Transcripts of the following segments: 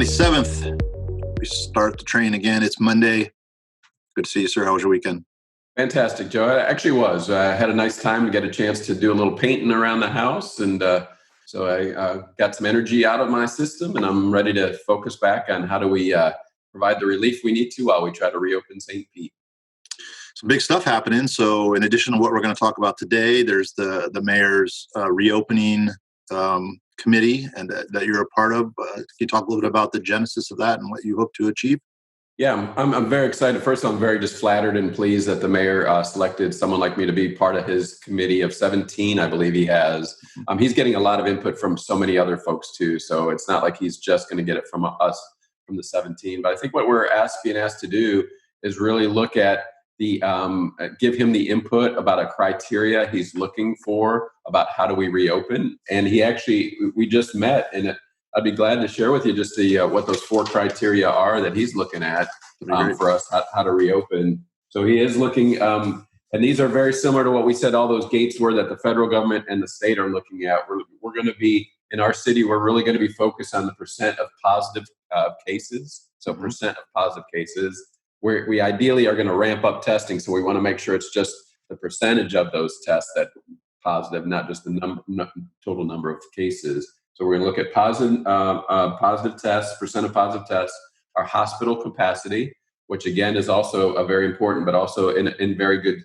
27th. We start the train again. It's Monday. Good to see you, sir. How was your weekend? Fantastic, Joe. I actually was. I had a nice time to get a chance to do a little painting around the house. And so I got some energy out of my system, and I'm ready to focus back on how do we provide the relief we need to while we try to reopen St. Pete. Some big stuff happening. So in addition to what we're going to talk about today, there's the mayor's reopening committee and that you're a part of. Can you talk a little bit about the genesis of that and what you hope to achieve? Yeah, I'm very excited. First, I'm very just flattered and pleased that the mayor selected someone like me to be part of his committee of 17, I believe he has. He's getting a lot of input from so many other folks too. So it's not like he's just going to get it from us, from the 17. But I think what we're being asked to do is really look at give him the input about a criteria he's looking for about how do we reopen. And we just met, and I'd be glad to share with you just what those 4 criteria are that he's looking at for us, how to reopen. So he is looking, and these are very similar to what we said all those gates were that the federal government and the state are looking at. We're going to be, in our city, we're really going to be focused on the percent of positive cases. So percent of positive cases. We ideally are going to ramp up testing. So we want to make sure it's just the percentage of those tests that positive, not just the total number of cases. So we're going to look at positive tests, percent of positive tests, our hospital capacity, which again is also a very important, but also in very good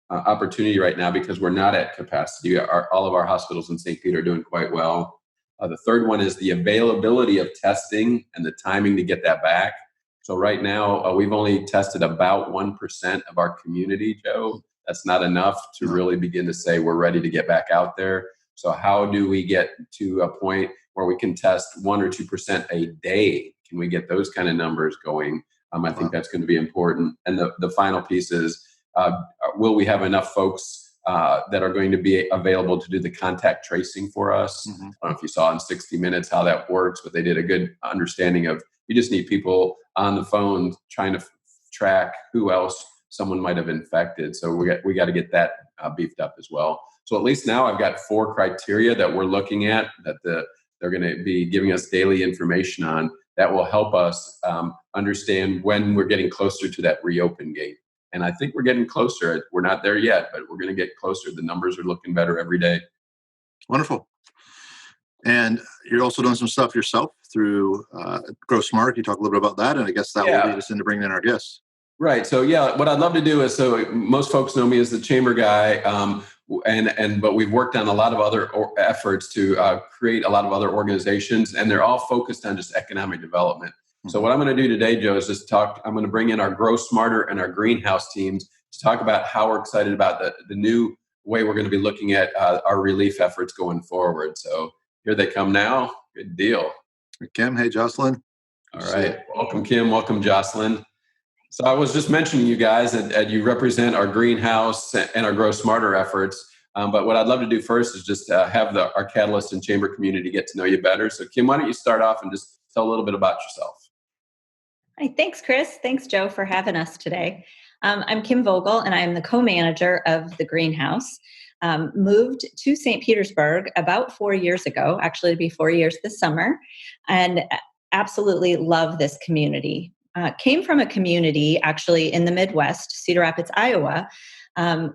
opportunity right now because we're not at capacity. All of our hospitals in St. Pete are doing quite well. The third one is the availability of testing and the timing to get that back. So right now, we've only tested about 1% of our community, Joe. That's not enough to really begin to say we're ready to get back out there. So how do we get to a point where we can test 1 or 2% a day? Can we get those kind of numbers going? I think that's going to be important. And the final piece is, will we have enough folks that are going to be available to do the contact tracing for us? I don't know if you saw in 60 Minutes how that works, but they did a good understanding of you just need people on the phone trying to track who else someone might have infected. So we got to get that beefed up as well. So at least now I've got 4 criteria that we're looking at that they're going to be giving us daily information on that will help us understand when we're getting closer to that reopen gate. And I think we're getting closer. We're not there yet, but we're going to get closer. The numbers are looking better every day. Wonderful. And you're also doing some stuff yourself through Grow Smart. Can you talk a little bit about that? And I guess that will lead us into bringing in our guests. Right. So what I'd love to do is, so most folks know me as the chamber guy, but we've worked on a lot of other efforts to create a lot of other organizations, and they're all focused on just economic development. So what I'm going to do today, Joe, is just I'm going to bring in our Grow Smarter and our greenhouse teams to talk about how we're excited about the new way we're going to be looking at our relief efforts going forward. So here they come now. Good deal. Hey, Kim. Hey, Jocelyn. All right. Welcome, Kim. Welcome, Jocelyn. So I was just mentioning you guys that you represent our greenhouse and our Grow Smarter efforts. But what I'd love to do first is just have our Catalyst and Chamber community get to know you better. So Kim, why don't you start off and just tell a little bit about yourself? Hi, thanks, Chris. Thanks, Joe, for having us today. I'm Kim Vogel, and I'm the co-manager of the greenhouse. Moved to St. Petersburg about 4 years ago, actually it'll be 4 years this summer, and absolutely love this community. Came from a community actually in the Midwest, Cedar Rapids, Iowa,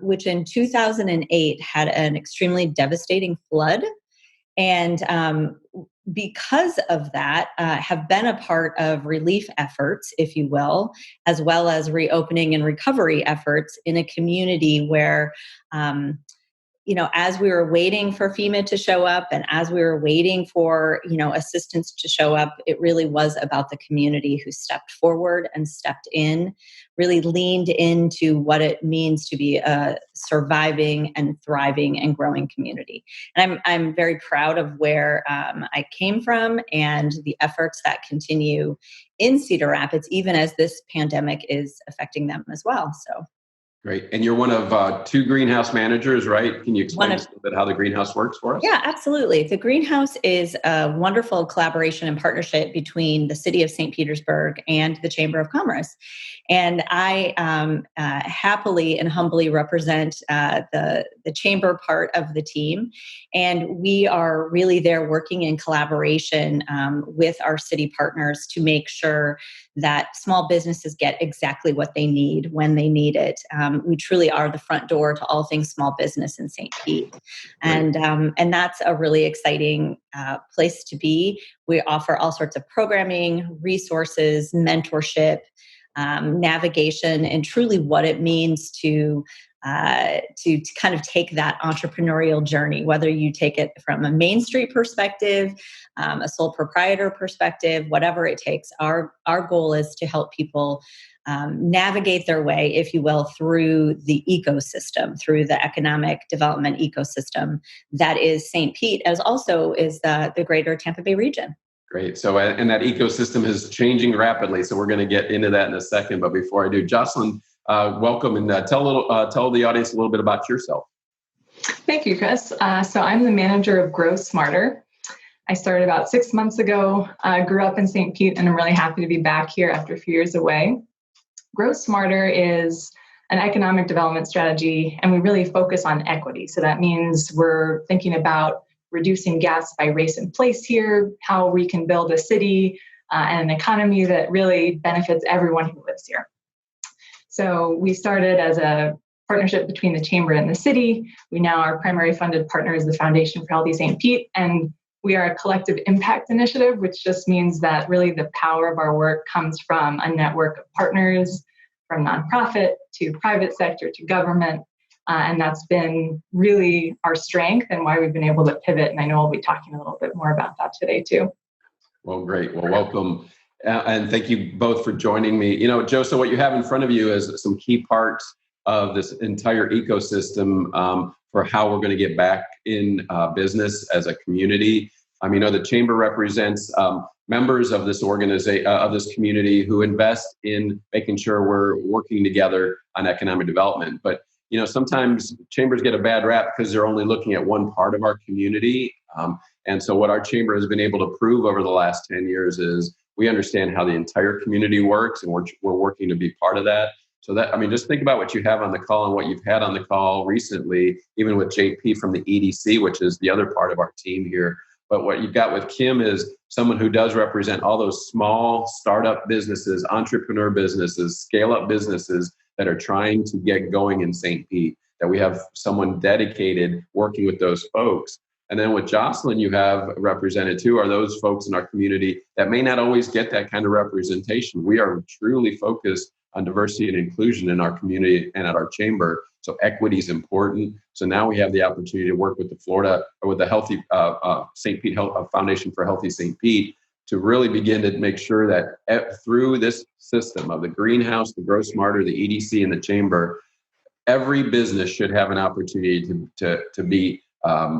which in 2008 had an extremely devastating flood. And because of that, have been a part of relief efforts, if you will, as well as reopening and recovery efforts in a community where as we were waiting for FEMA to show up and as we were waiting for, assistance to show up, it really was about the community who stepped forward and stepped in, really leaned into what it means to be a surviving and thriving and growing community. And I'm very proud of where I came from and the efforts that continue in Cedar Rapids, even as this pandemic is affecting them as well. So. Great. And you're one of 2 greenhouse managers, right? Can you explain a little bit how the greenhouse works for us? Yeah, absolutely. The greenhouse is a wonderful collaboration and partnership between the City of St. Petersburg and the Chamber of Commerce. And I happily and humbly represent the chamber part of the team. And we are really there working in collaboration with our city partners to make sure that small businesses get exactly what they need when they need it. We truly are the front door to all things small business in St. Pete. And that's a really exciting place to be. We offer all sorts of programming, resources, mentorship, navigation, and truly what it means to kind of take that entrepreneurial journey, whether you take it from a Main Street perspective, a sole proprietor perspective, whatever it takes. Our goal is to help people navigate their way, if you will, through the ecosystem, through the economic development ecosystem that is St. Pete, as also is the greater Tampa Bay region. Great. So, and that ecosystem is changing rapidly. So we're going to get into that in a second. But before I do, Jocelyn, welcome, and tell the audience a little bit about yourself. Thank you, Chris. So I'm the manager of Grow Smarter. I started about 6 months ago, grew up in St. Pete, and I'm really happy to be back here after a few years away. Grow Smarter is an economic development strategy, and we really focus on equity. So that means we're thinking about reducing gaps by race and place here, how we can build a city and an economy that really benefits everyone who lives here. So we started as a partnership between the Chamber and the city. We now, our primary funded partner is the Foundation for Healthy St. Pete, and we are a collective impact initiative, which just means that really the power of our work comes from a network of partners, from nonprofit to private sector to government. And that's been really our strength and why we've been able to pivot. And I know we'll be talking a little bit more about that today too. Well, great. Well, welcome. And thank you both for joining me. You know, Joe, so what you have in front of you is some key parts of this entire ecosystem for how we're going to get back in business as a community. You know, the Chamber represents members of this organization, of this community who invest in making sure we're working together on economic development. But you know, sometimes chambers get a bad rap because they're only looking at one part of our community. And so what our chamber has been able to prove over the last 10 years is we understand how the entire community works, and we're working to be part of that. So that, I mean, just think about what you have on the call and what you've had on the call recently, even with JP from the EDC, which is the other part of our team here. But what you've got with Kim is someone who does represent all those small startup businesses, entrepreneur businesses, scale-up businesses that are trying to get going in St. Pete, that we have someone dedicated working with those folks. And then with Jocelyn, you have represented too, are those folks in our community that may not always get that kind of representation. We are truly focused on diversity and inclusion in our community and at our chamber. So equity is important. So now we have the opportunity to work with the Healthy St. Pete Foundation for Healthy St. Pete to really begin to make sure that through this system of the greenhouse, the Grow Smarter, the EDC, and the chamber, every business should have an opportunity to be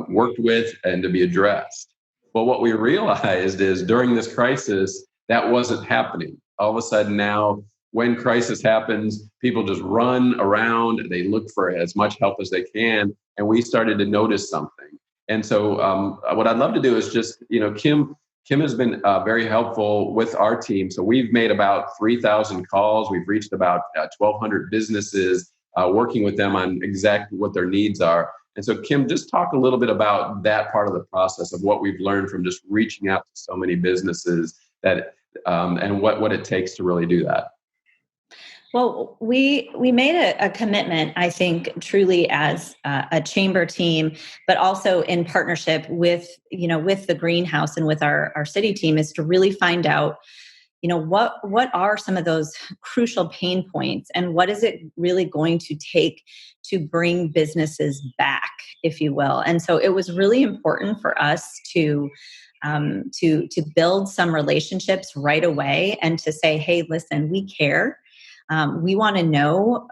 worked with and to be addressed. But what we realized is during this crisis, that wasn't happening. All of a sudden now, when crisis happens, people just run around, they look for as much help as they can, and we started to notice something. And so what I'd love to do is just, you know, Kim has been very helpful with our team. So we've made about 3,000 calls. We've reached about 1,200 businesses, working with them on exactly what their needs are. And so, Kim, just talk a little bit about that part of the process of what we've learned from just reaching out to so many businesses that and what it takes to really do that. Well, we made a commitment, I think, truly as a chamber team, but also in partnership with the greenhouse and with our city team, is to really find out, you know, what are some of those crucial pain points, and what is it really going to take to bring businesses back, if you will. And so it was really important for us to build some relationships right away and to say, hey, listen, we care. We want to know,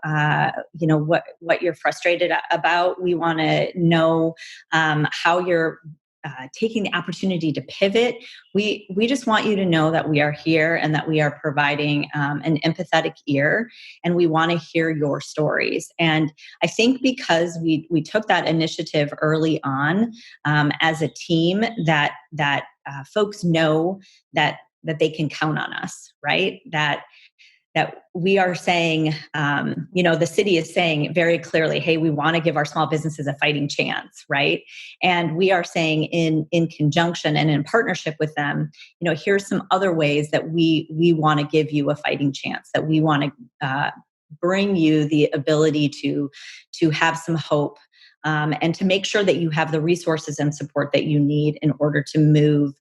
what you're frustrated about. We want to know how you're taking the opportunity to pivot. We just want you to know that we are here and that we are providing an empathetic ear, and we want to hear your stories. And I think because we took that initiative early on as a team, that folks know that they can count on us, right? That that we are saying, the city is saying very clearly, hey, we want to give our small businesses a fighting chance, right? And we are saying in conjunction and in partnership with them, here's some other ways that we want to give you a fighting chance, that we want to bring you the ability to have some hope, and to make sure that you have the resources and support that you need in order to move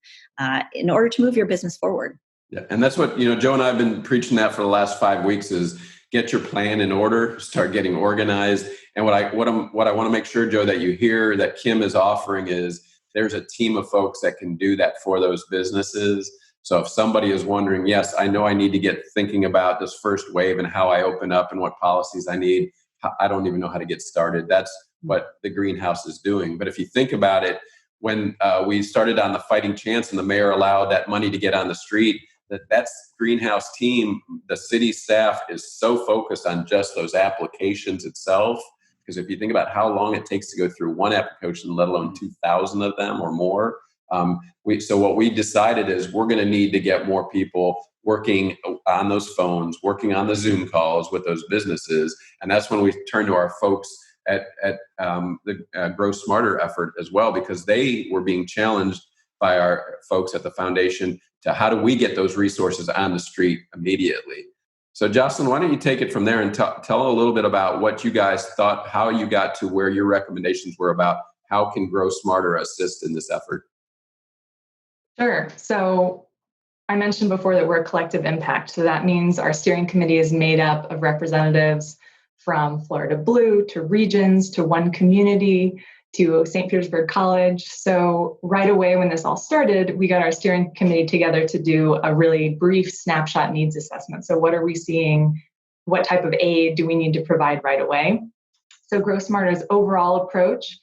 your business forward. Yeah, and that's what, Joe and I have been preaching that for the last 5 weeks is get your plan in order, start getting organized. And what I want to make sure, Joe, that you hear that Kim is offering is there's a team of folks that can do that for those businesses. So if somebody is wondering, yes, I know I need to get thinking about this first wave and how I open up and what policies I need. I don't even know how to get started. That's what the greenhouse is doing. But if you think about it, when we started on the fighting chance and the mayor allowed that money to get on the street, that's greenhouse team, the city staff is so focused on just those applications itself. Because if you think about how long it takes to go through one application, let alone 2,000 of them or more, so what we decided is we're going to need to get more people working on those phones, working on the Zoom calls with those businesses. And that's when we turn to our folks at the Grow Smarter effort as well, because they were being challenged by our folks at the foundation to how do we get those resources on the street immediately. So Jocelyn, why don't you take it from there and tell a little bit about what you guys thought, how you got to where your recommendations were about how can Grow Smarter assist in this effort? Sure. So I mentioned before that we're a collective impact. So that means our steering committee is made up of representatives from Florida Blue to Regions to One Community to St. Petersburg College. So right away when this all started, we got our steering committee together to do a really brief snapshot needs assessment. So what are we seeing? What type of aid do we need to provide right away? So Grow Smarter's overall approach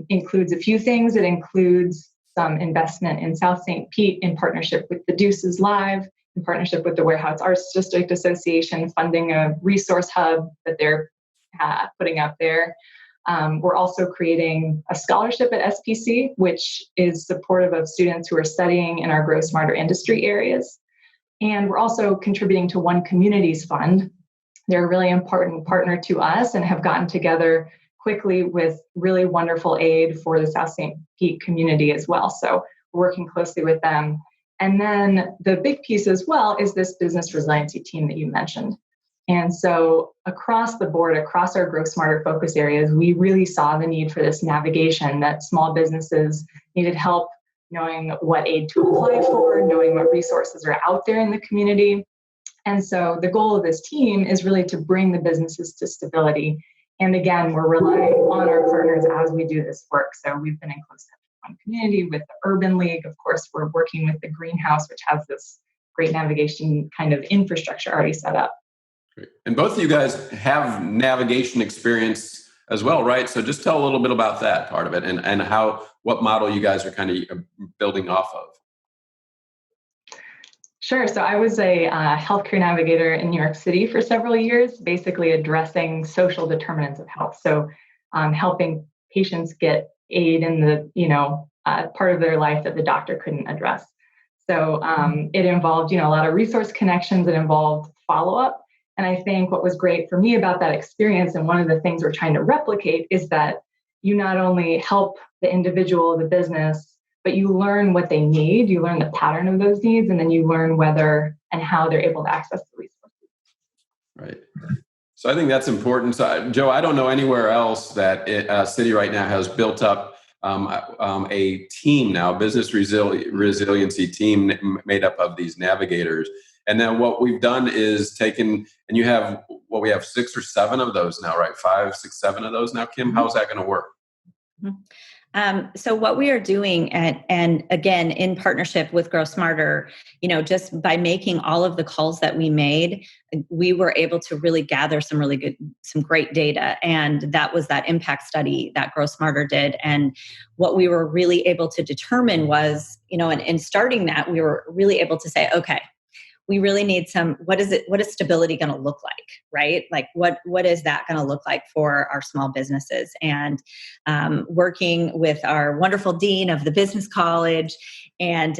includes a few things. It includes some investment in South St. Pete in partnership with the Deuces Live, in partnership with the Warehouse Arts District Association, funding a resource hub that they're putting up there. We're also creating a scholarship at SPC, which is supportive of students who are studying in our Grow Smarter industry areas. And we're also contributing to One Community's fund. They're a really important partner to us and have gotten together quickly with really wonderful aid for the South St. Pete community as well. So we're working closely with them. And then the big piece as well is this business resiliency team that you mentioned. And so across the board, across our Grow Smarter focus areas, we really saw the need for this navigation, that small businesses needed help knowing what aid to apply for, knowing what resources are out there in the community. And so the goal of this team is really to bring the businesses to stability. And again, we're relying on our partners as we do this work. So we've been in close touch with One Community, with the Urban League. Of course, we're working with the Greenhouse, which has this great navigation kind of infrastructure already set up. Great. And both of you guys have navigation experience as well, right? So just tell a little bit about that part of it and what model you guys are kind of building off of. Sure. So I was a healthcare navigator in New York City for several years, basically addressing social determinants of health. So helping patients get aid in the, part of their life that the doctor couldn't address. So it involved, a lot of resource connections. It involved follow-up. And I think what was great for me about that experience, and one of the things we're trying to replicate, is that you not only help the individual, the business, but you learn what they need, you learn the pattern of those needs, and then you learn whether and how they're able to access the resources. Right. So I think that's important. So, Joe, I don't know anywhere else that a city right now has built up a team now, business resiliency team made up of these navigators. And then what we've done is taken, and you have, we have 6 or 7 of those now, right? 5, 6, 7 of those now. Kim, how's that going to work? So what we are doing, and again, in partnership with Grow Smarter, just by making all of the calls that we made, we were able to really gather some great data. And that was that impact study that Grow Smarter did. And what we were really able to determine was, in starting that, we were really able to say, okay, we really need what is stability going to look like, right? Like what is that going to look like for our small businesses? And working with our wonderful dean of the business college and,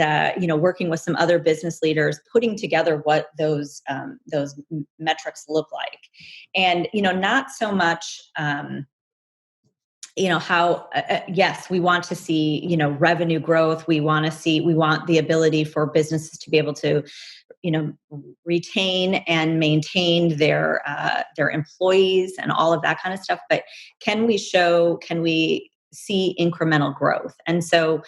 working with some other business leaders, putting together what those metrics look like. And, not so much, how yes, we want to see revenue growth. We want the ability for businesses to be able to retain and maintain their employees and all of that kind of stuff, but can we see incremental growth? And so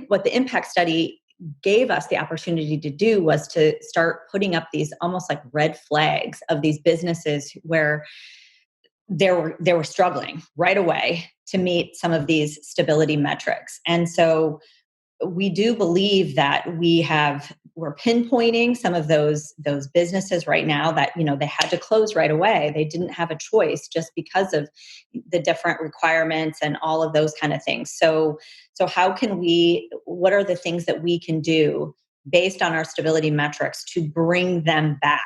what the impact study gave us the opportunity to do was to start putting up these almost like red flags of these businesses where they were struggling right away to meet some of these stability metrics. And so we do believe that we're pinpointing some of those businesses right now that they had to close right away. They didn't have a choice just because of the different requirements and all of those kind of things. So what are the things that we can do based on our stability metrics to bring them back,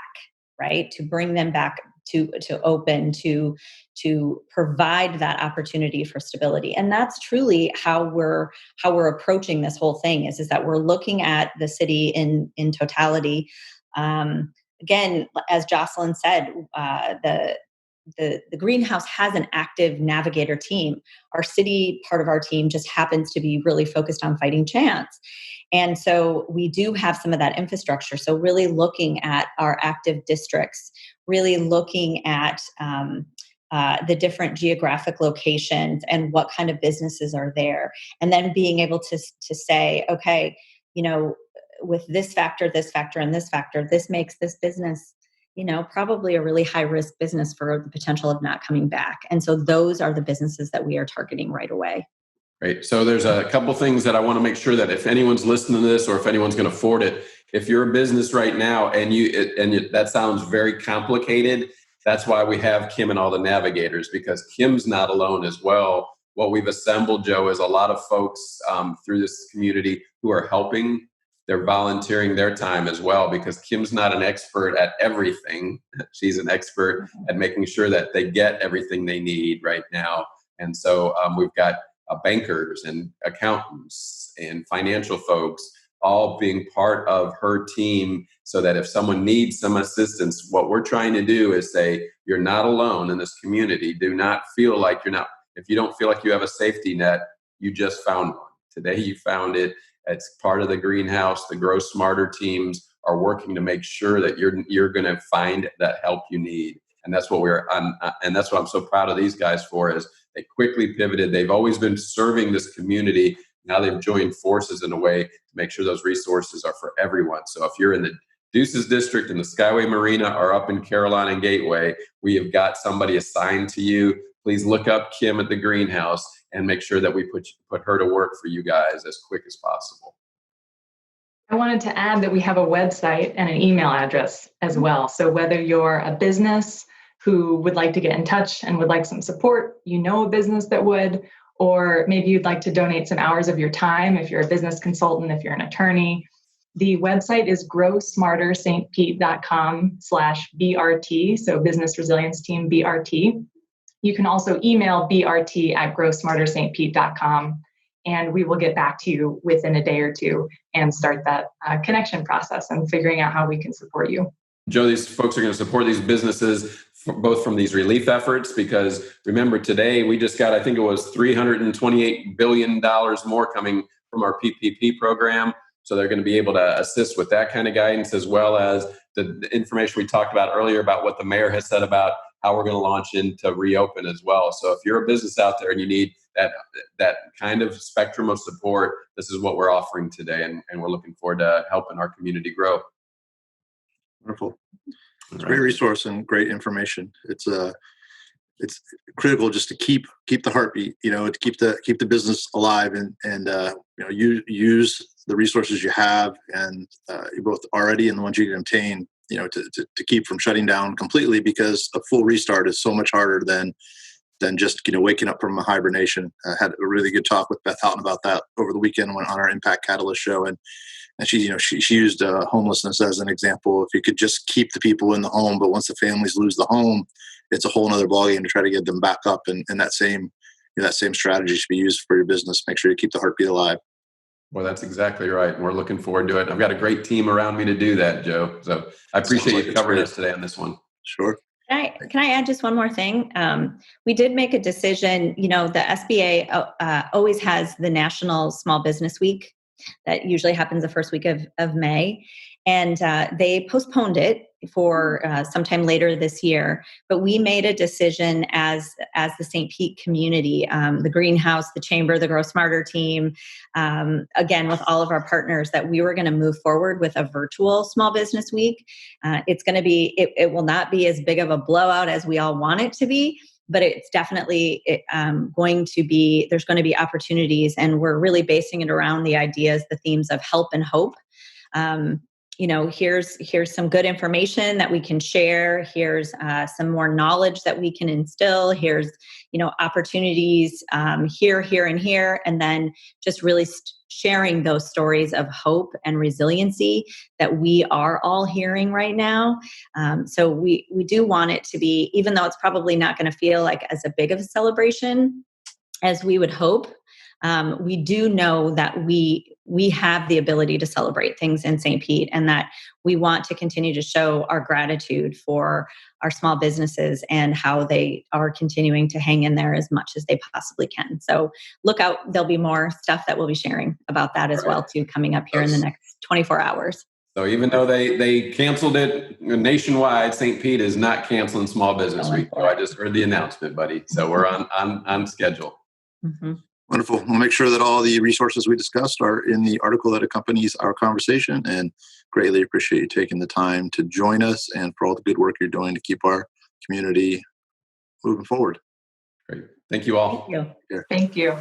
right? To bring them back to open, to provide that opportunity for stability. And that's truly how we're approaching this whole thing is that we're looking at the city in totality. Again, as Jocelyn said, the greenhouse has an active navigator team. Our city part of our team just happens to be really focused on fighting chance. And so we do have some of that infrastructure. So really looking at our active districts, really looking at the different geographic locations and what kind of businesses are there. And then being able to say, okay, with this factor, and this factor, this makes this business probably a really high risk business for the potential of not coming back. And so those are the businesses that we are targeting right away. Great. So there's a couple things that I want to make sure that if anyone's listening to this or if anyone's going to afford it, if you're a business right now and that sounds very complicated, that's why we have Kim and all the navigators, because Kim's not alone as well. What we've assembled, Joe, is a lot of folks through this community who are helping. They're volunteering their time as well, because Kim's not an expert at everything. She's an expert at making sure that they get everything they need right now. And so we've got bankers and accountants and financial folks all being part of her team, so that if someone needs some assistance, what we're trying to do is say, you're not alone in this community. Do not feel like you're not. If you don't feel like you have a safety net, you just found one. Today you found it. It's part of the greenhouse. The Grow Smarter teams are working to make sure that you're going to find that help you need. And that's what we're on. And that's what I'm so proud of these guys for, is they quickly pivoted. They've always been serving this community. Now they've joined forces in a way to make sure those resources are for everyone. So if you're in the Deuces District and the Skyway Marina or up in Caroline and Gateway, we have got somebody assigned to you. Please look up Kim at the greenhouse and make sure that we put her to work for you guys as quick as possible. I wanted to add that we have a website and an email address as well. So whether you're a business who would like to get in touch and would like some support, a business that would, or maybe you'd like to donate some hours of your time if you're a business consultant, if you're an attorney. The website is growsmarterstpete.com/BRT, so Business Resilience Team BRT. You can also email brt@growsmarterstpete.com, and we will get back to you within a day or two and start that connection process and figuring out how we can support you. Joe, these folks are going to support these businesses both from these relief efforts, because remember today we just got, I think it was $328 billion more coming from our PPP program. So they're going to be able to assist with that kind of guidance, as well as the information we talked about earlier about what the mayor has said about how we're going to launch into reopen as well. So if you're a business out there and you need that kind of spectrum of support, this is what we're offering today. And we're looking forward to helping our community grow. Wonderful. It's a great resource and great information. It's critical just to keep the heartbeat, to keep the business alive and use the resources you have and you both already and the ones you can obtain, to keep from shutting down completely, because a full restart is so much harder than than just waking up from a hibernation. I had a really good talk with Beth Houghton about that over the weekend on our Impact Catalyst show, and she she used homelessness as an example. If you could just keep the people in the home, but once the families lose the home, it's a whole other ballgame to try to get them back up. And that same strategy should be used for your business. Make sure you keep the heartbeat alive. Well, that's exactly right. And we're looking forward to it. I've got a great team around me to do that, Joe. So I appreciate you covering us today on this one. Sure. Can I add just one more thing? We did make a decision. The SBA always has the National Small Business Week that usually happens the first week of May. And they postponed it for sometime later this year. But we made a decision as the St. Pete community, the Greenhouse, the Chamber, the Grow Smarter team, again, with all of our partners, that we were going to move forward with a virtual Small Business Week. It's going to be, it will not be as big of a blowout as we all want it to be, but it's definitely going to be, there's going to be opportunities, and we're really basing it around the ideas, the themes of help and hope. Here's some good information that we can share. Here's some more knowledge that we can instill. Here's, opportunities here, and here, and then just really sharing those stories of hope and resiliency that we are all hearing right now. So we do want it to be, even though it's probably not going to feel like as a big of a celebration as we would hope, we do know that we have the ability to celebrate things in St. Pete, and that we want to continue to show our gratitude for our small businesses and how they are continuing to hang in there as much as they possibly can. So look out, there'll be more stuff that we'll be sharing about that as well too, coming up here in the next 24 hours. So even though they canceled it nationwide, St. Pete is not canceling Small Business Week. So I just heard the announcement, buddy. So we're on schedule. Mm-hmm. Wonderful. We'll make sure that all the resources we discussed are in the article that accompanies our conversation, and greatly appreciate you taking the time to join us and for all the good work you're doing to keep our community moving forward. Great. Thank you all. Thank you. Thank you.